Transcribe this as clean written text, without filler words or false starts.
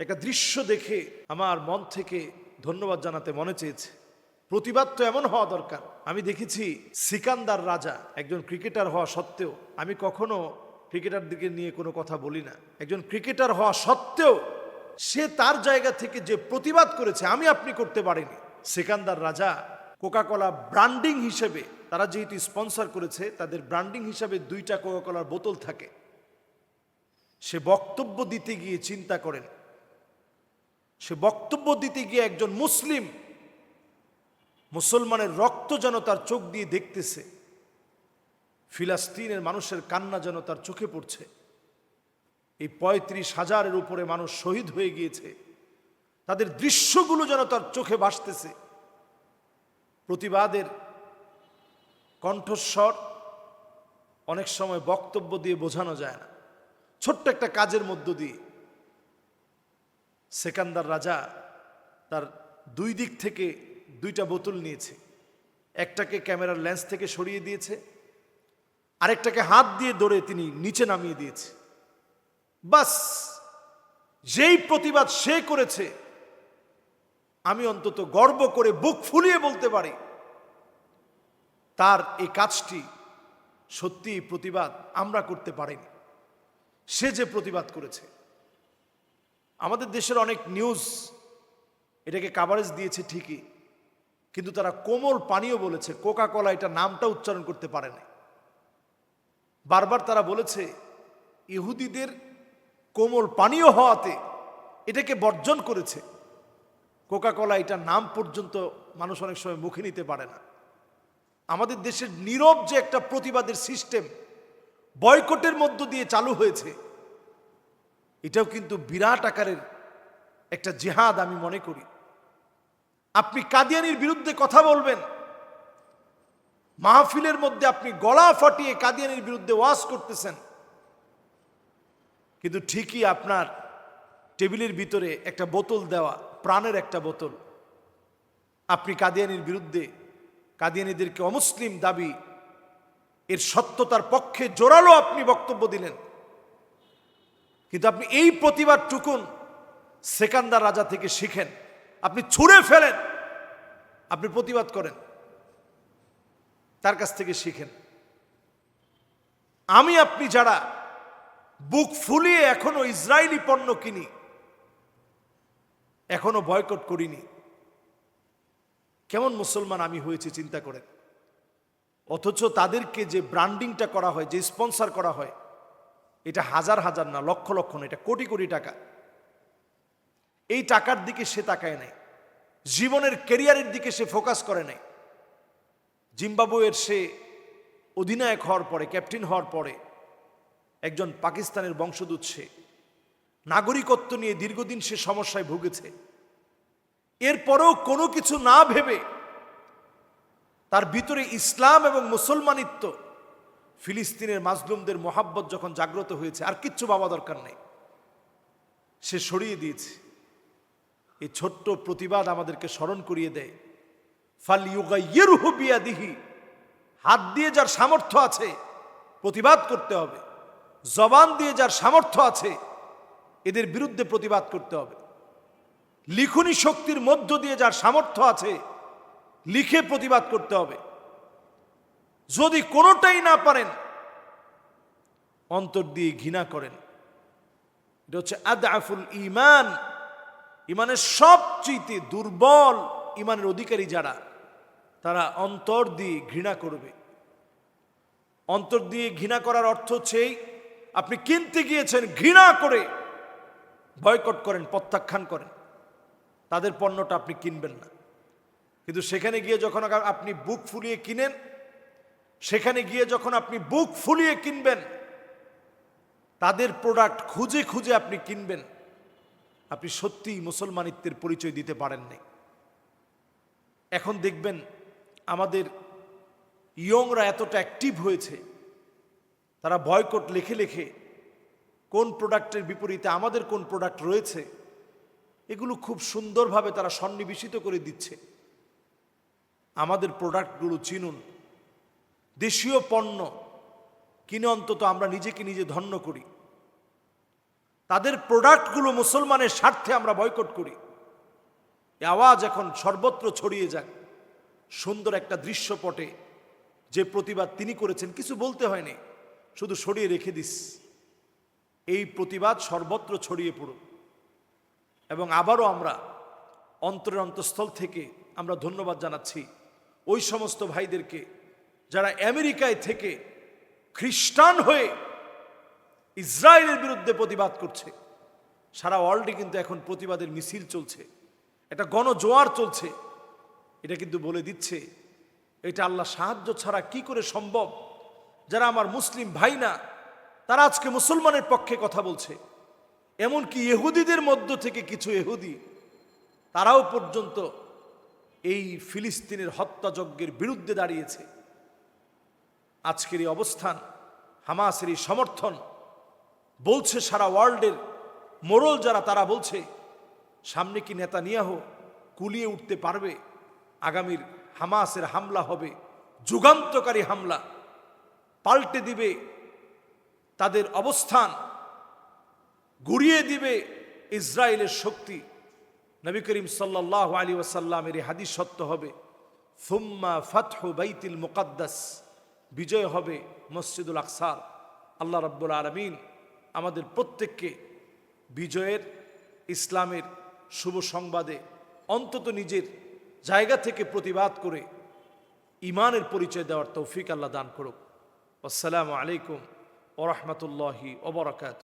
একটা দৃশ্য দেখে আমার মন থেকে ধন্যবাদ জানাতে মনে চেয়েছে। প্রতিবাদ তো এমন হওয়া দরকার। আমি দেখেছি সিকান্দার রাজা একজন ক্রিকেটার হওয়া সত্ত্বেও, আমি কখনো ক্রিকেটারদেরকে নিয়ে কোনো কথা বলি না, একজন ক্রিকেটার হওয়া সত্ত্বেও সে তার জায়গা থেকে যে প্রতিবাদ করেছে আমি আপনি করতে পারিনি। সিকান্দার রাজা কোকাকোলা ব্র্যান্ডিং হিসেবে, তারা যেহেতু স্পন্সর করেছে তাদের ব্র্যান্ডিং হিসাবে 2টা কোকাকোলার বোতল থাকে। সে বক্তব্য দিতে গিয়ে চিন্তা করেন, সে বক্তব্য দিতে গিয়ে একজন মুসলমানের রক্ত যেন তার চোখ দিয়ে দেখতেছে, ফিলিস্তিনের মানুষের কান্না যেন তার চোখে পড়ছে। এই 35,000-এর উপরে মানুষ শহীদ হয়ে গিয়েছে, তাদের দৃশ্যগুলো যেন তার চোখে ভাসতেছে। প্রতিবাদের কণ্ঠস্বর অনেক সময় বক্তব্য দিয়ে বোঝানো যায় না, ছোট্ট একটা কাজের মধ্য দিয়ে। সিকান্দার রাজা তার 2 দিক থেকে 2টা বোতল নিয়েছে, একটাকে ক্যামেরার লেন্স থেকে সরিয়ে দিয়েছে, আরেকটাকে হাত দিয়ে ধরে তিনি নিচে নামিয়ে দিয়েছে। বাস, যেই প্রতিবাদ সে করেছে আমি অন্তত গর্ব করে বুক ফুলিয়ে বলতে পারি তার এই কাজটি সত্যি প্রতিবাদ আমরা করতে পারিনি। সে যে প্রতিবাদ করেছে, আমাদের দেশের অনেক নিউজ এটাকে কাভারেজ দিয়েছে ঠিকই, কিন্তু তারা কোমল পানীয় বলেছে, কোকাকোলা এটা নামটা উচ্চারণ করতে পারে না। বারবার তারা বলেছে ইহুদিদের কোমল পানীয় হওয়াতে এটাকে বর্জন করেছে। কোকাকোলা এটা নাম পর্যন্ত মানুষ অনেক সময় মুখে নিতে পারে না। আমাদের দেশের নীরব যে একটা প্রতিবাদের সিস্টেম বয়কটের মধ্য দিয়ে চালু হয়েছে, এটাও কিন্তু বিরাট আকারের একটা জিহাদ আমি মনে করি। আপনি কাদিয়ানির বিরুদ্ধে কথা বলবেন, মাহফিলের মধ্যে আপনি গলা ফাটিয়ে কাদিয়ানির বিরুদ্ধে ওয়াজ করতেছেন, কিন্তু ঠিকই আপনার টেবিলের ভিতরে একটা বোতল দেওয়া, প্রাণের একটা বোতল, আপনি কাদিয়ানির বিরুদ্ধে, কাদিয়ানিদেরকে অমুসলিম দাবি, এর সত্যতার পক্ষে জোরালো আপনি বক্তব্য দিলেন, কিন্তু আপনি এই প্রতিবাদটুকুন সিকান্দার রাজা থেকে শিখেন। আপনি ছুঁড়ে ফেলেন, আপনি প্রতিবাদ করেন, তার কাছ থেকে শিখেন। আমি আপনি যারা বুক ফুলিয়ে এখনো ইসরায়েলি পণ্য কিনি, এখনো বয়কট করিনি, কেমন মুসলমান আমি হয়েছি চিন্তা করেন। অথচ তাদেরকে যে ব্র্যান্ডিংটা করা হয়, যে স্পন্সর করা হয়, এটা হাজার হাজার না, লক্ষ লক্ষ না, এটা কোটি কোটি টাকা। এই টাকার দিকে সে তাকায় নাই, জীবনের ক্যারিয়ারের দিকে সে ফোকাস করে নাই। জিম্বাবুয়ের সে অধিনায়ক হওয়ার পরে, ক্যাপ্টেন হওয়ার পরে একজন পাকিস্তানের বংশোদ্ভূত, সে নাগরিকত্ব নিয়ে দীর্ঘদিন সে সমস্যায় ভুগেছে। এরপরেও কোনো কিছু না ভেবে তার ভিতরে ইসলাম এবং মুসলমানিত্ব, ফিলিস্তিনের মাজলুমদের মোহাব্বত যখন জাগ্রত হয়েছে, আর কিচ্ছু ভাবা দরকার নেই, সে সরিয়ে দিয়েছে। এই ছোট্ট প্রতিবাদ আমাদেরকে স্মরণ করিয়ে দেয়, ফালইউগাইয়িরহু বিয়াদিহি, হাত দিয়ে যার সামর্থ্য আছে প্রতিবাদ করতে হবে, জবান দিয়ে যার সামর্থ্য আছে এদের বিরুদ্ধে প্রতিবাদ করতে হবে, লিখনি শক্তির মধ্য দিয়ে যার সামর্থ্য আছে লিখে প্রতিবাদ করতে হবে। যদি কোনোটাই না পারেন, অন্তর দিয়ে ঘৃণা করেন। এটা হচ্ছে আদআফুল ঈমান। ইমানের সবচেয়ে দুর্বল ইমানের অধিকারী যারা, তারা অন্তর দিয়ে ঘৃণা করবে। অন্তর দিয়ে ঘৃণা করার অর্থ হচ্ছে আপনি কিনতে গিয়েছেন, ঘৃণা করে বয়কট করেন, প্রত্যাখ্যান করেন, তাদের পণ্যটা আপনি কিনবেন না। কিন্তু সেখানে গিয়ে যখন আপনি বুক ফুলিয়ে কিনেন, সেখানে গিয়ে যখন আপনি বুক ফুলিয়ে কিনবেন, তাদের প্রোডাক্ট খুঁজে খুঁজে আপনি কিনবেন, আপনি সত্যিই মুসলমানিত্বের পরিচয় দিতে পারেন নাই। এখন দেখবেন আমাদের ইয়ংরা এতটা অ্যাক্টিভ হয়েছে, তারা বয়কট লিখে লিখে কোন প্রোডাক্টের বিপরীতে আমাদের কোন প্রোডাক্ট রয়েছে এগুলো খুব সুন্দরভাবে তারা সন্নিবেশিত করে দিচ্ছে। আমাদের প্রোডাক্টগুলো চিনুন, দেশীয় পণ্য কিনে অন্তত আমরা নিজেকে নিজে ধন্য করি। তাদের প্রোডাক্টগুলো মুসলমানের স্বার্থে আমরা বয়কট করি। এই আওয়াজ এখন সর্বত্র ছড়িয়ে যাক। সুন্দর একটা দৃশ্যপটে যে প্রতিবাদ তিনি করেছেন, কিছু বলতে হয়নি, শুধু সরিয়ে রেখে দিস। এই প্রতিবাদ সর্বত্র ছড়িয়ে পড়ুক। এবং আবারও আমরা অন্তরের অন্তঃস্থল থেকে আমরা ধন্যবাদ জানাচ্ছি ওই সমস্ত ভাইদেরকে যারা আমেরিকায় থেকে খ্রিস্টান হয়ে ইসরায়েলের বিরুদ্ধে প্রতিবাদ করছে। সারা ওয়ার্ল্ডে কিন্তু এখন প্রতিবাদের মিছিল চলছে, একটা গণজোয়ার চলছে। এটা কিন্তু বলে দিচ্ছে এটা আল্লাহ সাহায্য ছাড়া কি করে সম্ভব। যারা আমার মুসলিম ভাই না, তারা আজকে মুসলমানের পক্ষে কথা বলছে। এমনকি ইহুদিদের মধ্য থেকে কিছু ইহুদি তারাও পর্যন্ত এই ফিলিস্তিনের হত্যাযজ্ঞের বিরুদ্ধে দাঁড়িয়েছে। আজকের এই অবস্থান, হামাসের এই সমর্থন বলছে সারা ওয়ার্ল্ডের মোড়ল যারা, তারা বলছে সামনে কি নেতানিয়াহু কুলিয়ে উঠতে পারবে? আগামীর হামাসের হামলা হবে যুগান্তকারী হামলা, পাল্টে দিবে তাদের অবস্থান, গুড়িয়ে দিবে ইসরায়েলের শক্তি। নবী করিম সাল্লাল্লাহু আলাইহি ওয়াসাল্লামের এই হাদিস সত্য হবে, সুম্মা ফাতহু বাইতুল মুকাদ্দাস, বিজয় হবে মসজিদুল আকসার। আল্লাহ রাব্বুল আলামিন আমাদের প্রত্যেককে বিজয়ের, ইসলামের শুভ সংবাদে অন্তত নিজের জায়গা থেকে প্রতিবাদ করে ঈমানের পরিচয় দেওয়ার তৌফিক আল্লাহ দান করুক। আসসালামু আলাইকুম ওয়া রাহমাতুল্লাহি ওয়া বারাকাতুহু।